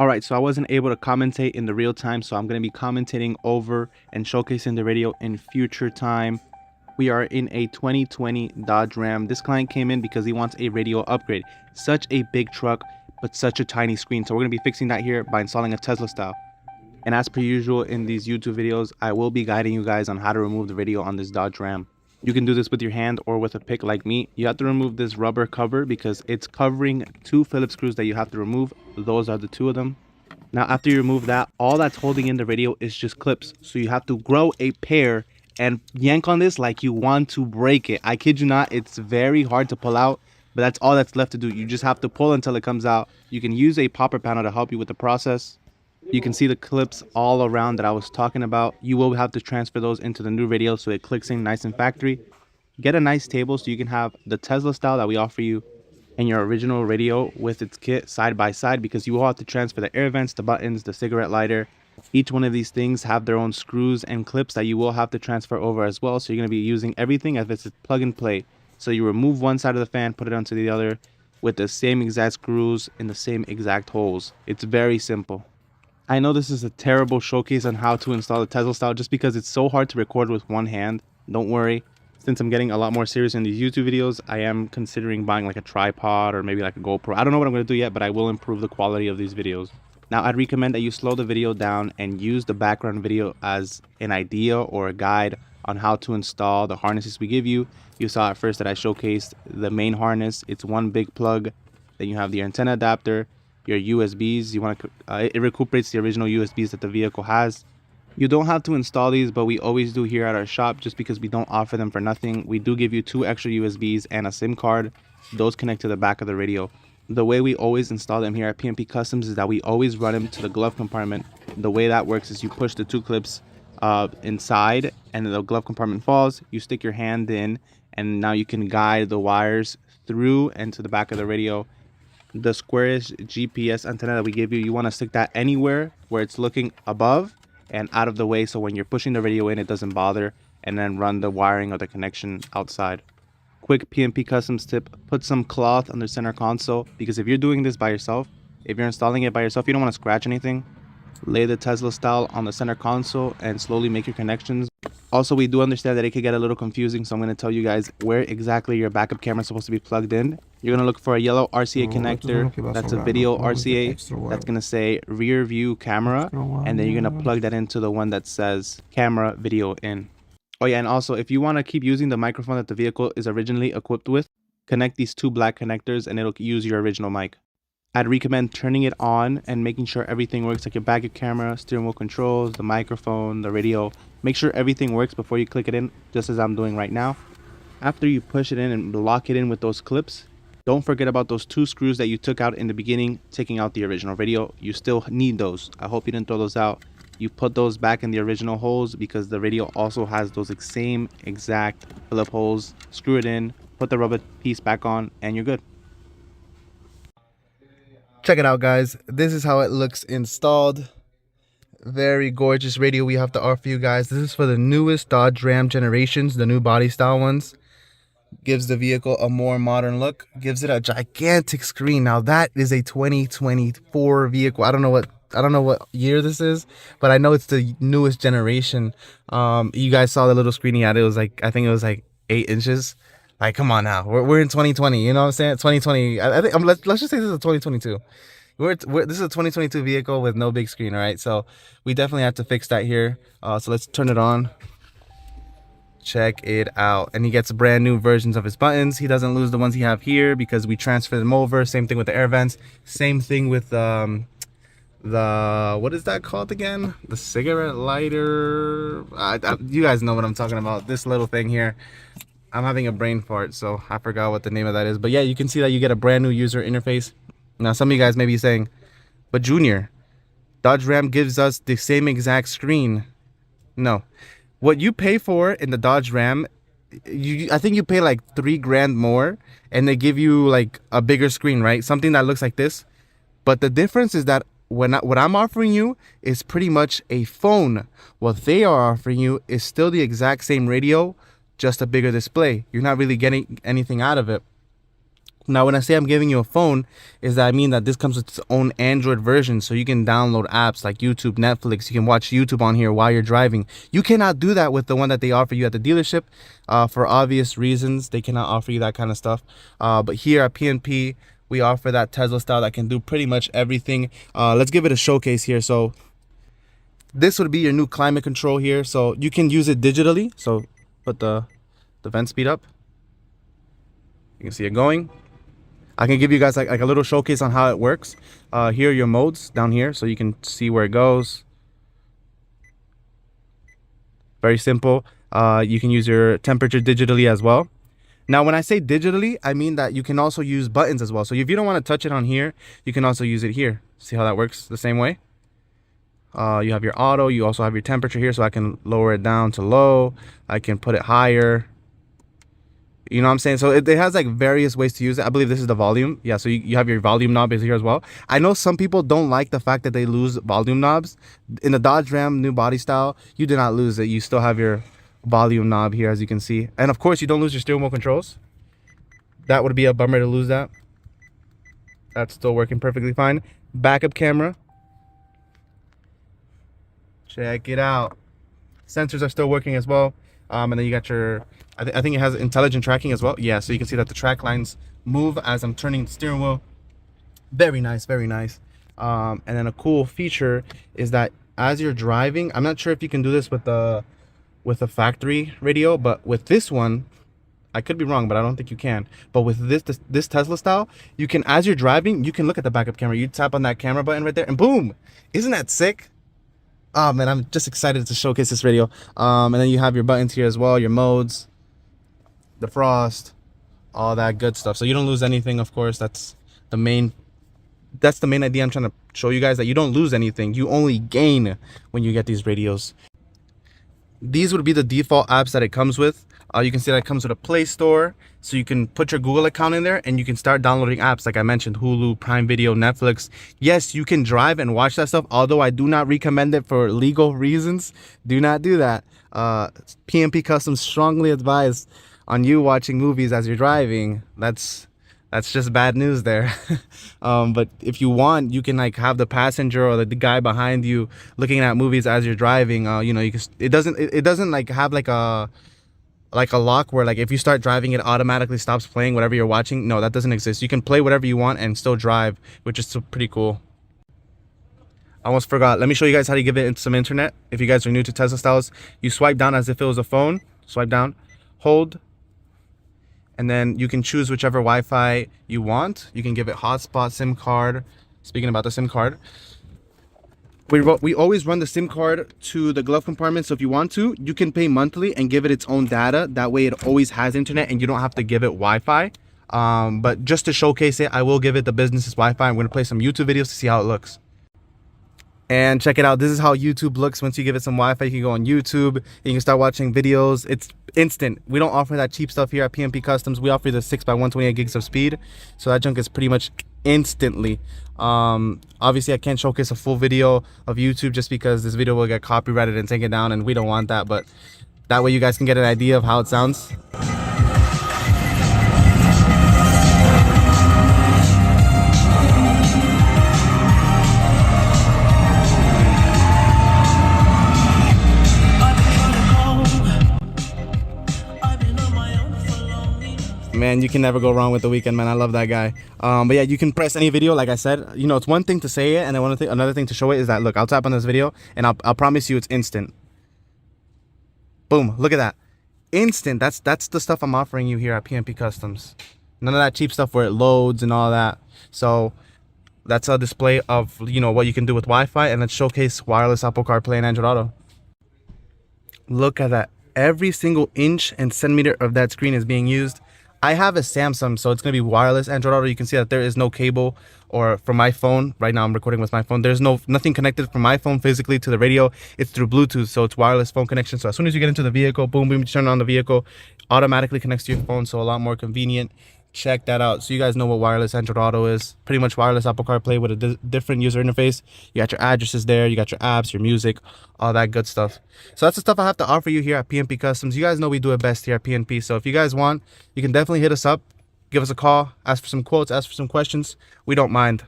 All right, so I wasn't able to commentate in the real time, so I'm going to be commentating over and showcasing the radio in future time. We are in a 2020 Dodge Ram. This client came in because he wants a radio upgrade. Such a big truck, but such a tiny screen. So we're going to be fixing that here by installing a Tesla style. And as per usual in these YouTube videos, I will be guiding you guys on how to remove the radio on this Dodge Ram. You can do this with your hand or with a pick like me. You have to remove this rubber cover because it's covering two Phillips screws that you have to remove. Those are the two of them. Now after you remove that, all that's holding in the radio is just clips. So you have to grow a pair and yank on this like you want to break it. I kid you not, it's very hard to pull out, but that's all that's left to do. You just have to pull until it comes out. You can use a popper panel to help you with the process. You can see the clips all around that I was talking about. You will have to transfer those into the new radio so it clicks in nice and factory. Get a nice table so you can have the Tesla style that we offer you and your original radio with its kit side by side, because you will have to transfer the air vents, the buttons, the cigarette lighter. Each one of these things have their own screws and clips that you will have to transfer over as well. So you're going to be using everything as if it's plug and play. So you remove one side of the fan, put it onto the other with the same exact screws in the same exact holes. It's very simple. I know this is a terrible showcase on how to install the Tesla style just because it's so hard to record with one hand. Don't worry. Since I'm getting a lot more serious in these YouTube videos, I am considering buying like a tripod or maybe like a GoPro. I don't know what I'm going to do yet, but I will improve the quality of these videos. Now, I'd recommend that you slow the video down and use the background video as an idea or a guide on how to install the harnesses we give you. You saw at first that I showcased the main harness. It's one big plug. Then you have the antenna adapter, your USBs. It recuperates the original USBs that the vehicle has. You don't have to install these, but we always do here at our shop just because we don't offer them for nothing. We do give you 2 extra USBs and a SIM card. Those connect to the back of the radio. The way we always install them here at PMP Customs is that we always run them to the glove compartment. The way that works is you push the 2 clips inside and the glove compartment falls. You stick your hand in and now you can guide the wires through and to the back of the radio. The squarish GPS antenna that we give you, you want to stick that anywhere where it's looking above and out of the way, so when you're pushing the radio in, it doesn't bother, and then run the wiring or the connection outside. Quick PMP Customs tip: put some cloth on the center console, because if you're doing this by yourself, if you're installing it by yourself, you don't want to scratch anything. Lay the Tesla style on the center console and slowly make your connections. Also, we do understand that it could get a little confusing, so I'm going to tell you guys where exactly your backup camera is supposed to be plugged in. You're going to look for a yellow RCA connector. That's a video RCA. That's going to say rear view camera. And then you're going to plug that into the one that says camera video in. Oh yeah, and also if you want to keep using the microphone that the vehicle is originally equipped with, connect these 2 black connectors and it'll use your original mic. I'd recommend turning it on and making sure everything works, like your backup camera, steering wheel controls, the microphone, the radio. Make sure everything works before you click it in, just as I'm doing right now. After you push it in and lock it in with those clips, don't forget about those 2 screws that you took out in the beginning, taking out the original radio. You still need those. I hope you didn't throw those out. You put those back in the original holes because the radio also has those same exact Phillip holes. Screw it in, put the rubber piece back on, and you're good. Check it out, guys. This is how it looks installed. Very gorgeous radio we have to offer you guys. This is for the newest Dodge Ram generations, the new body style ones. Gives the vehicle a more modern look. Gives it a gigantic screen. Now that is a 2024 vehicle. I don't know what year this is, but I know it's the newest generation. You guys saw the little screen he had. It was like, I think it was like 8 inches. Like, come on now. We're in 2020. You know what I'm saying? 2020. I think let's just say this is a 2022. This is a 2022 vehicle with no big screen. All right. So we definitely have to fix that here. So let's turn it on. Check it out. And he gets brand new versions of his buttons. He doesn't lose the ones he have here because we transfer them over. Same thing with the air vents. Same thing with the what is that called again? The cigarette lighter. You guys know what I'm talking about. This little thing here. I'm having a brain fart, so I forgot what the name of that is. But yeah, you can see that you get a brand new user interface. Now, some of you guys may be saying, but Junior, Dodge Ram gives us the same exact screen. No. What you pay for in the Dodge Ram, I think you pay like $3 grand more, and they give you like a bigger screen, right? Something that looks like this. But the difference is that what I'm offering you is pretty much a phone. What they are offering you is still the exact same radio, just a bigger display. You're not really getting anything out of it. Now, when I say I'm giving you a phone, is that I mean that this comes with its own Android version, so you can download apps like YouTube, Netflix. You can watch YouTube on here while you're driving. You cannot do that with the one that they offer you at the dealership, for obvious reasons. They cannot offer you that kind of stuff. But here at PNP, we offer that Tesla style that can do pretty much everything. Let's give it a showcase here. So this would be your new climate control here. So you can use it digitally. So put the vent speed up. You can see it going. I can give you guys like a little showcase on how it works. Here are your modes down here, so you can see where it goes. Very simple. You can use your temperature digitally as well. Now, when I say digitally, I mean that you can also use buttons as well. So if you don't want to touch it on here, you can also use it here. See how that works the same way? You have your auto. You also have your temperature here, so I can lower it down to low. I can put it higher. You know what I'm saying? So it has like various ways to use it. I believe this is the volume. Yeah, so you have your volume knob is here as well. I know some people don't like the fact that they lose volume knobs. In the Dodge Ram new body style, you do not lose it. You still have your volume knob here, as you can see. And of course, you don't lose your steering wheel controls. That would be a bummer to lose that. That's still working perfectly fine. Backup camera. Check it out. Sensors are still working as well. And then you got your, I think it has intelligent tracking as well. Yeah, so you can see that the track lines move as I'm turning the steering wheel. Very nice, very nice. And then a cool feature is that as you're driving, I'm not sure if you can do this with the factory radio, but with this one, I could be wrong, but I don't think you can. But with this Tesla style, you can, as you're driving, you can look at the backup camera. You tap on that camera button right there, and boom! Isn't that sick? Oh man, I'm just excited to showcase this radio. And then you have your buttons here as well, your modes, the frost, all that good stuff. So you don't lose anything, of course. That's the main idea I'm trying to show you guys, that you don't lose anything. You only gain when you get these radios. These would be the default apps that it comes with. You can see that it comes with a Play Store, so you can put your Google account in there and you can start downloading apps like I mentioned, Hulu, Prime Video, Netflix. Yes, you can drive and watch that stuff, although I do not recommend it for legal reasons. Do not do that. PNP Customs strongly advise on you watching movies as you're driving. That's just bad news there. But if you want, you can like have the passenger or the guy behind you looking at movies as you're driving. You know, you can, it doesn't like have like a lock where like if you start driving it automatically stops playing whatever you're watching. No, that doesn't exist. You can play whatever you want and still drive, which is pretty cool. I almost forgot. Let me show you guys how to give it some internet. If you guys are new to Tesla styles, you swipe down as if it was a phone. Swipe down, hold, and then you can choose whichever Wi-Fi you want. You can give it hotspot, SIM card. Speaking about the SIM card, we always run the SIM card to the glove compartment. So if you want to, you can pay monthly and give it its own data. That way it always has internet and you don't have to give it Wi-Fi. But just to showcase it, I will give it the business's Wi-Fi. I'm going to play some YouTube videos to see how it looks. And check it out. This is how YouTube looks once you give it some Wi-Fi. You can go on YouTube. You can start watching videos. It's instant. We don't offer that cheap stuff here at PNP Customs. We offer the 6x128 gigs of speed. So that junk is pretty much instantly. Obviously, I can't showcase a full video of YouTube just because this video will get copyrighted and taken down, and we don't want that. But that way you guys can get an idea of how it sounds. Man, you can never go wrong with The Weeknd, man. I love that guy. But yeah, you can press any video, like I said. You know, it's one thing to say it, and then another thing to show it is that, look, I'll tap on this video, and I'll promise you it's instant. Boom, look at that. Instant. That's the stuff I'm offering you here at PNP Customs. None of that cheap stuff where it loads and all that. So that's a display of, you know, what you can do with Wi-Fi, and let's showcase wireless Apple CarPlay and Android Auto. Look at that. Every single inch and centimeter of that screen is being used. I have a Samsung, so it's going to be wireless Android Auto. You can see that there is no cable, or from my phone. Right now I'm recording with my phone. There's nothing connected from my phone physically to the radio. It's through Bluetooth, so it's wireless phone connection. So as soon as you get into the vehicle, boom, boom, you turn on the vehicle, automatically connects to your phone, so a lot more convenient. Check that out. So you guys know what wireless Android Auto is. Pretty much wireless Apple CarPlay with a different user interface. You got your addresses there, you got your apps, your music, all that good stuff. So that's the stuff I have to offer you here at PNP Customs. You guys know we do it best here at PNP. So if you guys want, you can definitely hit us up. give us a call, ask for some quotes, ask for some questions. We don't mind.